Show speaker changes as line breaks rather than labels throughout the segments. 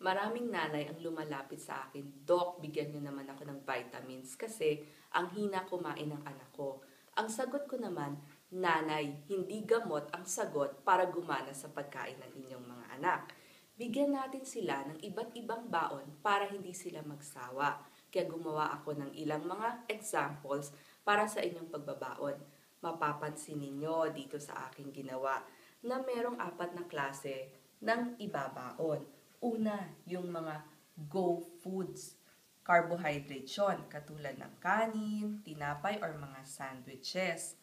Maraming nanay ang lumalapit sa akin, "Doc, bigyan niyo naman ako ng vitamins kasi ang hina kumain ng anak ko." Ang sagot ko naman, "Nanay, hindi gamot ang sagot para gumana sa pagkain ng inyong mga anak. Bigyan natin sila ng iba't ibang baon para hindi sila magsawa." Kaya gumawa ako ng ilang mga examples para sa inyong pagbabaon. Mapapansin ninyo dito sa aking ginawa na merong 4 na klase ng ibabaon. Una, yung mga go foods. Carbohydrate yun, katulad ng kanin, tinapay, or mga sandwiches.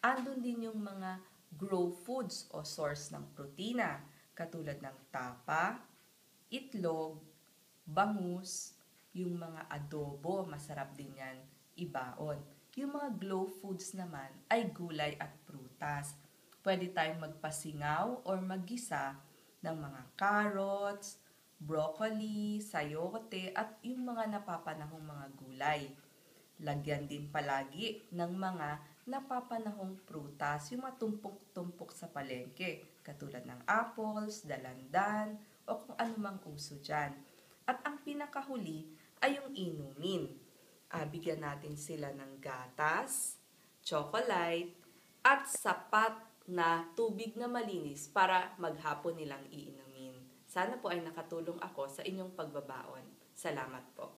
Andun din yung mga grow foods o source ng protina, katulad ng tapa, itlog, bangus, yung mga adobo, masarap din yan ibaon. Yung mga glow foods naman ay gulay at prutas. Pwede tayong magpasingaw or maggisa ng mga carrots, broccoli, sayote, at yung mga napapanahong mga gulay. Lagyan din palagi ng mga napapanahong prutas, yung matumpok-tumpok sa palengke, katulad ng apples, dalandan, o kung anumang uso dyan. At ang pinakahuli ay yung inumin. Bigyan natin sila ng gatas, chocolate, at sapat na tubig na malinis para maghapon nilang iinumin. Sana po ay nakatulong ako sa inyong pagbabaon. Salamat po.